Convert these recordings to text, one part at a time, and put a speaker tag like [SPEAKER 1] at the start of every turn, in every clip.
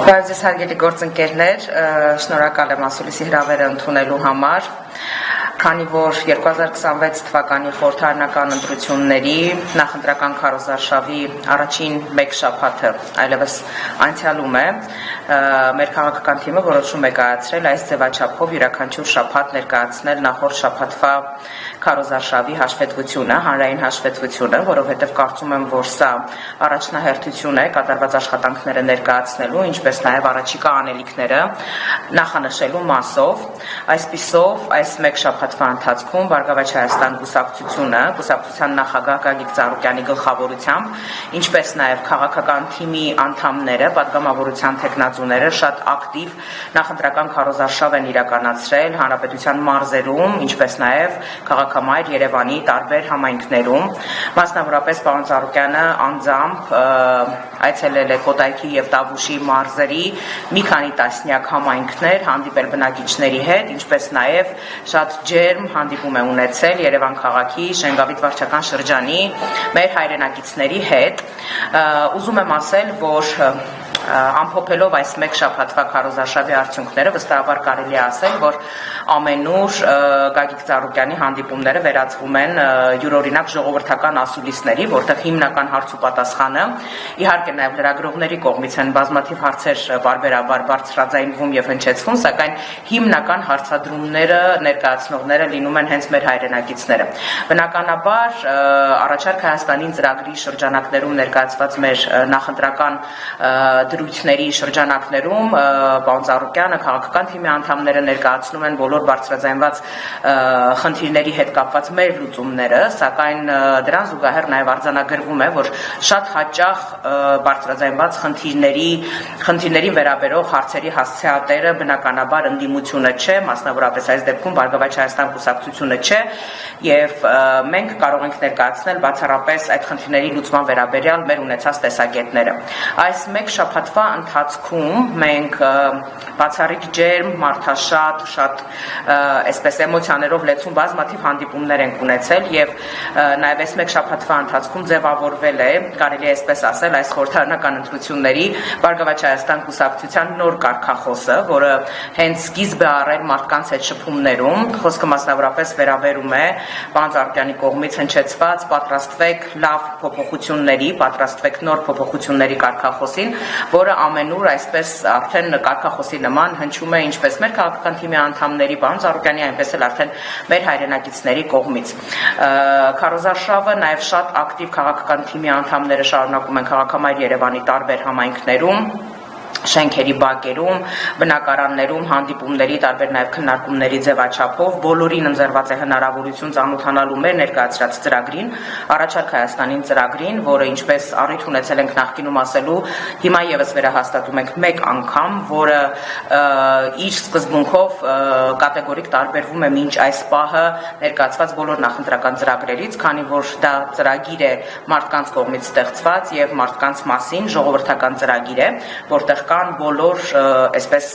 [SPEAKER 1] Բարև հարգելի գործընկերներ, շնորհակալ եմ ասուլիսի հրավերը ընդունելու համար, քանի որ 2026 թվականի խորհրդարանական ընտրությունների նախընտրական քարոզարշավի առաջին մեկ շաբաթը այլևս անցյալում է, մեր քաղաքական թիմը որոշում է կայացրել այս ձևաչափով յուրաքանչյուր շաբաթ ներկայացնել նախորդ շաբաթվա քարոզարշավի հաշվետվությունը, հանրային հաշվետվությունը, որովհետև կարծում եմ, որ սա առաջնահերթություն է կատարված աշխատանքները ներկայացնելու, ինչպես նաև առաջիկա անելիքները նախանշելու մասով, այսպիսով այս մեկ շաբաթվա ընթացքում Բարգավաճ Հայաստան կուսակցության նախագահ Գագիկ Ծառուկյանի գլխավորությամբ, ինչպես նաև քաղաքական թիմի անդամները, պատգամավորության թեկնածուները շատ ակտիվ նախընտրական քարոզարշավ են իրականացրել հանրապետության մարզերում, ինչպես նաև քաղաքամայր Երևանի տարբեր համայնքներում, մասնավորապես պարոն Ծառուկյանը անձամբ այցելել է Կոտայքի եւ Տավուշի մարզերի մի քանի տասնյակ համայնքներ, հանդիպել բնակիչների հետ, ինչպես նաև շատ ջերմ հանդիպում է ունեցել Երևան քաղաքի Շենգավիթ վարչական շրջանի մեր հայրենակիցների հետ։ Ուզում եմ ասել, որ ամփոփելով այս մեկ շաբաթվա քարոզարշավի արդյունքները վստահաբար կարելի է ասել, որ ամենուր Գագիկ Ծառուկյանի հանդիպումները վերածվում են յուրօրինակ ժողովրդական ասուլիսների, որտեղ հիմնական հարց ու պատասխանը իհարկե նաև լրագրողների կողմից են բազմաթիվ հարցեր բարբերաբար բարձրաձայնվում եւ հնչեցվում, սակայն հիմնական հարցադրումները ներկայացնողները լինում են հենց մեր հայրենակիցները։ Բնականաբար առաջարկ Հայաստանին ծրագրի շրջանակներում ներկայացված մեր նախընտրական դրույթների շրջանակներում պարոն Ծառուկյանը քաղաքական թիմի անդամները ներկայացնում են բոլոր բարձրաձայնված խնդիրների հետ կապված մեր լուծումները, սակայն դրան զուգահեռ նաև արձանագրվում է, որ շատ հաճախ բարձրաձայնված խնդիրներին վերաբերող հարցերի հասցեատերը բնականաբար ընդդիմությունը չէ, մասնավորապես այս դեպքում Բարգավաճ Հայաստան կուսակցությունը չէ, եւ մենք կարող ենք ներկայացնել բացառապես այդ խնդիրների լուծման վերաբերյալ մեր ունեցած տեսակետները։ Այս մեկ շաբաթվա ընթացքում մենք բացառիկ ջերմ, մարդաշատ, շատ այսպես էմոցիաներով լեցուն բազմաթիվ հանդիպումներ ենք ունեցել եւ նաեւ այս մեկ շաբաթվա ընթացքում ձևավորվել է, կարելի է այսպես ասել, այս խորհրդարանական ընտրությունների Բարգավաճ Հայաստան կուսակցության նոր կարգախոսը, որը հենց սկիզբ է առել մարդկանց հետ շփումներում, խոսքը մասնավորապես վերաբերում է պարոն Ծառուկյանի կողմից հնչեցված պատրաստվեք լավ փոփոխությունների, պատրաստվեք նոր փոփոխությունների կարգախոսին, որը ամենուր այսպես արդեն կարգախոսի նման հնչում է ինչպես մեր քաղաքական թիմի անդամների պարոն Ծառուկյանի, այնպես էլ արդեն մեր հայրենակիցների կողմից։ Քարոզարշավը նաև շատ ակտիվ քաղաքական թիմի անդամները շարունակում են քաղաքամայր Երևանի տարբեր համայնքներում, շենքերի բակերում, բնակարաններում, հանդիպումների, տարբեր նաև քննարկումների ձևաչափով, բոլորին ընձեռված է հնարավորություն ծանոթանալու մեր ներկայացրած ծրագրին, առաջարկ Հայաստանին ծրագրին, որը ինչպես առիթ ունեցել ենք նախկինում ասելու, հիմա եւս վերահաստատում ենք մեկ անգամ, որը իր սկզբունքով կատեգորիկ տարբերվում է մինչ այս պահը ներկայացված բոլոր նախընտրական ծրագրերից, քանի որ դա ծրագիր է մարդկանց կողմից ստեղծված եւ մարդկանց մասին ժողովրդական ծրագիր է, որտեղ կան բոլոր այսպես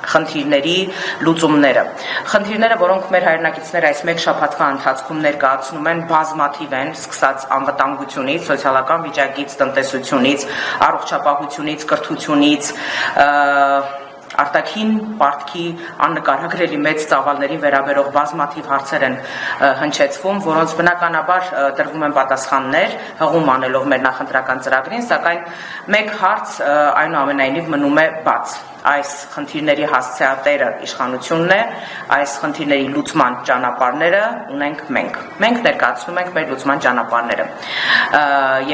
[SPEAKER 1] խնդիրների լուծումները։ Խնդիրները, որոնք մեր հայրենակիցները այս մեկ շաբաթվա ընթացքում ներկայացնում են, բազմաթիվ են, սկսած անվտանգությունից, սոցիալական վիճակից, տնտեսությունից, առողջապահությունից, կրթությունից, արտաքին պարտքի աննկարագրելի մեծ ծավալներին վերաբերող բազմաթիվ հարցեր են հնչեցվում, որոնց բնականաբար տրվում են պատասխաններ, հղում անելով մեր նախընտրական ծրագրին, սակայն մեկ հարց այնուամենայնիվ մնում է բաց։ Այս խնդիրների հասցեատերը իշխանությունն է, այս խնդիրների լուծման ճանապարհները ունենք մենք։ Մենք ներկայացնում ենք մեր լուծման ճանապարհները։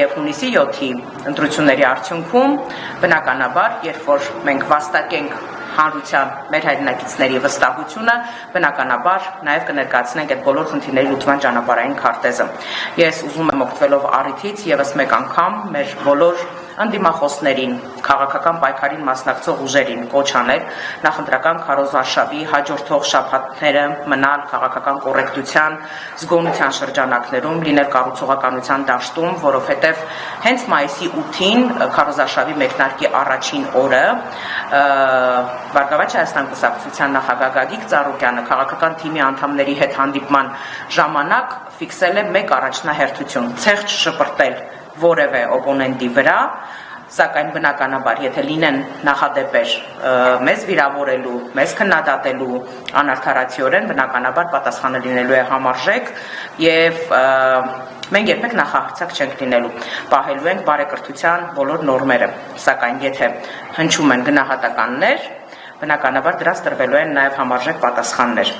[SPEAKER 1] Եվ հունիսի 7-ի ընտրությունների արդյունքում բնականաբար, երբ որ մենք վաստակենք հանրության մեր հայրենակիցների վստահությունը, բնականաբար նաև կներկայացնենք այդ բոլոր խնդիրների լուծման ճանապարհային քարտեզը։ Ես ուզում եմ օգտվելով առիթից եւս մեկ անգամ մեր բոլոր ընդդիմախոսներին, քաղաքական պայքարին մասնակցող ուժերին կոչ անել նախընտրական քարոզարշավի հաջորդող շաբաթները մնալ քաղաքական կոռեկտության, զգոնության շրջանակներում, լինել կառուցողականության դաշտում, որովհետև հենց մայիսի 8-ին քարոզարշավի մեկնարկի առաջին օրը Բարգավաճ Հայաստան կուսակցության նախագահ Գագիկ Ծառուկյանը քաղաքական թիմի անդամների հետ հանդիպման ժամանակ ֆիքսել է մեկ առաջնահերթություն՝ ցեղջ շպրտել որևէ օպոնենտի վրա, Սակայն բնականաբար, եթե լինեն նախադեպեր մեզ վիրավորելու, մեզ քննադատելու անարդարացիորեն, բնականաբար պատասխանը լինելու է համարժեք եւ մենք երբեք նախահարցակ չենք լինելու, պահելու ենք բարեկրթության բոլոր նորմերը, սակայն եթե հնչում են գնահատականներ, բնականաբար դրանց տրվելու են նաեւ համարժեք պատասխաններ։